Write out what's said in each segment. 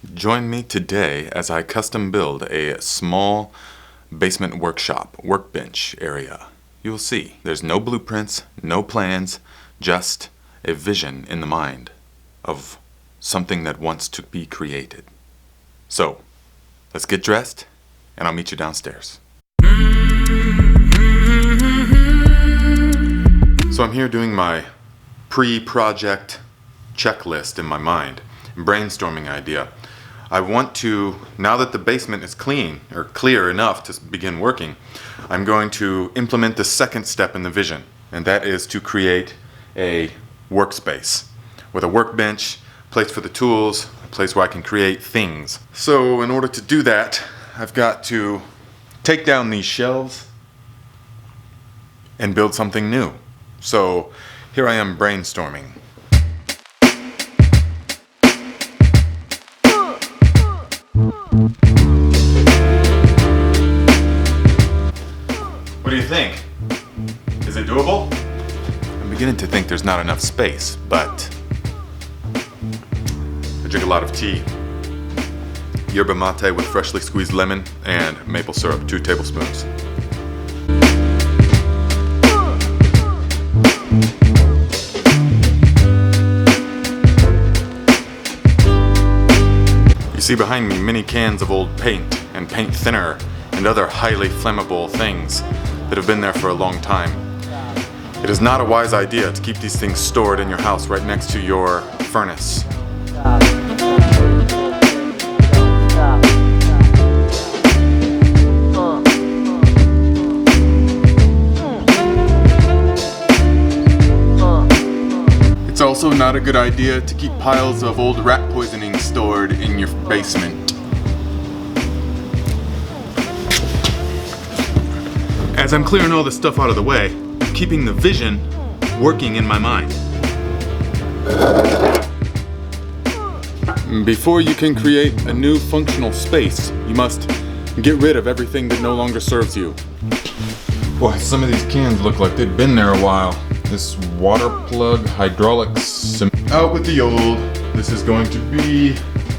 Join me today as I custom build a small basement workbench area. You'll see, there's no blueprints, no plans, just a vision in the mind of something that wants to be created. So, let's get dressed, and I'll meet you downstairs. So I'm here doing my pre-project checklist in my mind, brainstorming idea. I want to, now that the basement is clean, or clear enough to begin working, I'm going to implement the second step in the vision, and that is to create a workspace with a workbench, a place for the tools, a place where I can create things. So in order to do that, I've got to take down these shelves and build something new. So here I am brainstorming. What do you think? Is it doable? I'm beginning to think there's not enough space, but I drink a lot of tea. Yerba mate with freshly squeezed lemon and maple syrup, 2 tablespoons. You see behind me many cans of old paint and paint thinner and other highly flammable things that have been there for a long time. It is not a wise idea to keep these things stored in your house right next to your furnace. It's also not a good idea to keep piles of old rat poisoning stored in your basement. As I'm clearing all this stuff out of the way, I'm keeping the vision working in my mind. Before you can create a new functional space, you must get rid of everything that no longer serves you. Boy, some of these cans look like they've been there a while. This water plug hydraulics. Out with the old. This is going to be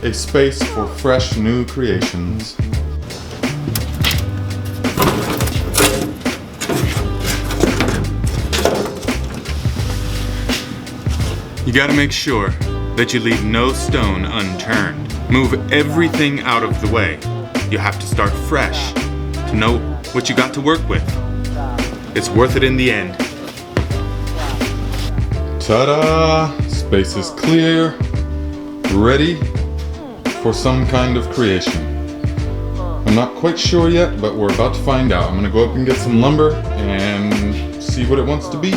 a space for fresh new creations. You gotta make sure that you leave no stone unturned. Move everything out of the way. You have to start fresh to know what you got to work with. It's worth it in the end. Ta-da! Space is clear, ready for some kind of creation. I'm not quite sure yet, but we're about to find out. I'm gonna go up and get some lumber and see what it wants to be.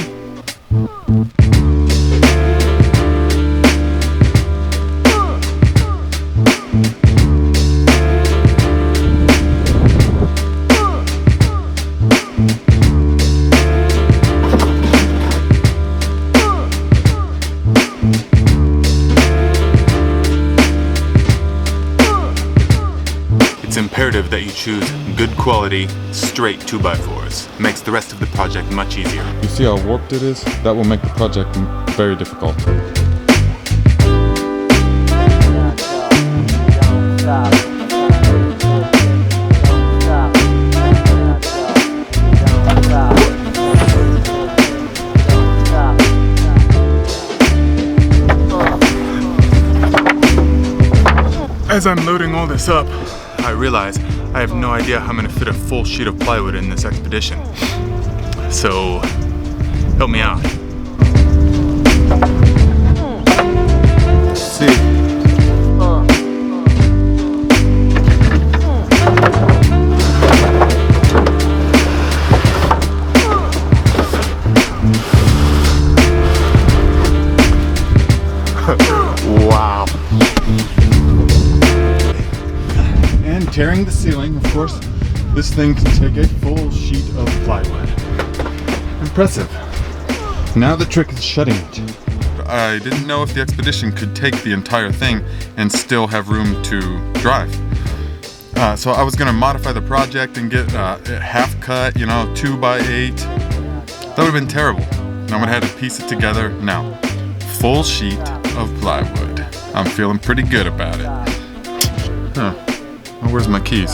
It's imperative that you choose good quality, straight 2x4s. Makes the rest of the project much easier. You see how warped it is? That will make the project very difficult. As I'm loading all this up, I realize I have no idea how I'm going to fit a full sheet of plywood in this expedition. So, help me out. Let's see. Wow. And tearing the ceiling, of course, this thing can take a full sheet of plywood. Impressive. Now the trick is shutting it. I didn't know if the expedition could take the entire thing and still have room to drive. So I was gonna modify the project and get it half cut, 2x8. That would have been terrible. And I would have had to piece it together. Now, full sheet of plywood. I'm feeling pretty good about it. Huh. Well, where's my keys?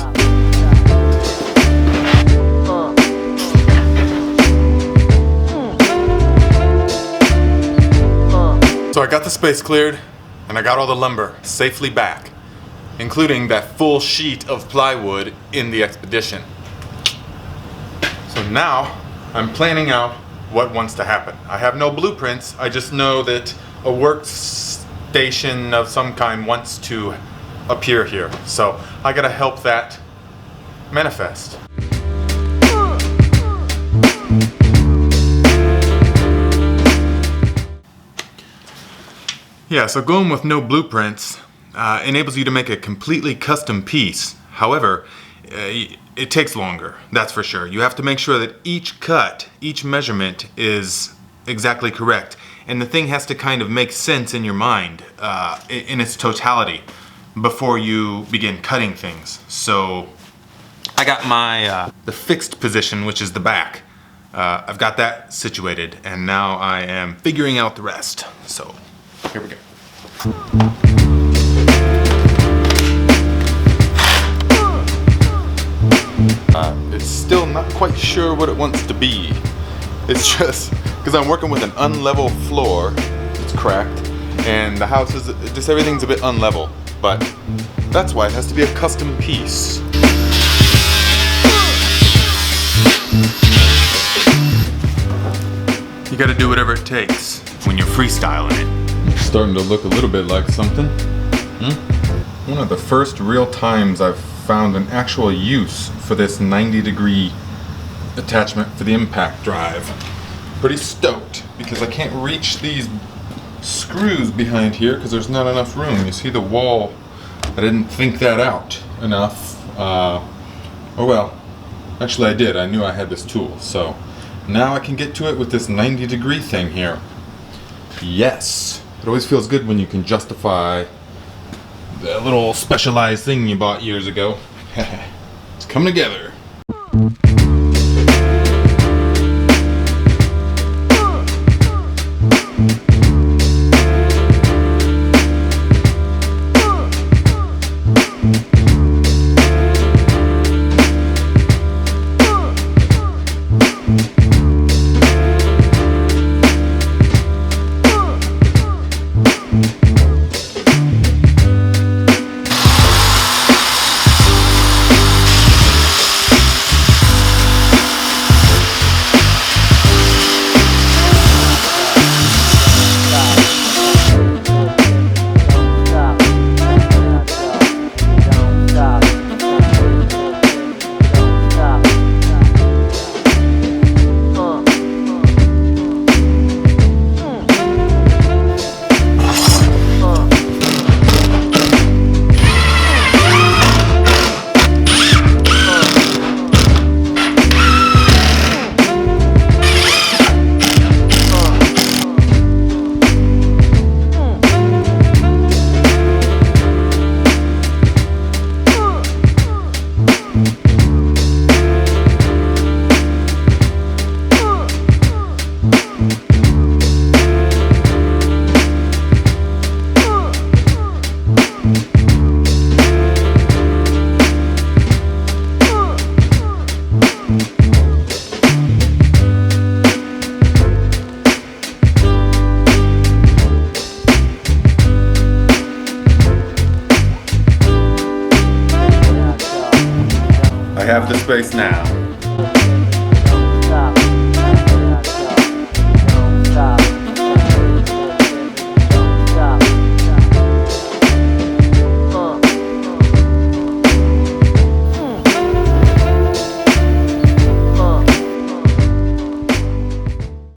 So I got the space cleared, and I got all the lumber safely back, including that full sheet of plywood in the expedition. So now I'm planning out what wants to happen. I have no blueprints, I just know that a workstation of some kind wants to appear here. So I gotta help that manifest. Yeah, so going with no blueprints enables you to make a completely custom piece. However, it takes longer, that's for sure. You have to make sure that each cut, each measurement is exactly correct. And the thing has to kind of make sense in your mind in its totality before you begin cutting things. So I got my the fixed position, which is the back. I've got that situated, and now I am figuring out the rest. So here we go. It's still not quite sure what it wants to be. It's just because I'm working with an unlevel floor. It's cracked, and the house is just everything's a bit unlevel. But that's why it has to be a custom piece. You gotta do whatever it takes when you're freestyling it. It's starting to look a little bit like something. One of the first real times I've found an actual use for this 90-degree attachment for the impact drive. Pretty stoked because I can't reach these screws behind here because there's not enough room. You see the wall, I didn't think that out enough. Oh well, actually I did. I knew I had this tool, so now I can get to it with this 90-degree thing here. Yes, it always feels good when you can justify the little specialized thing you bought years ago. It's coming together. I have the space now.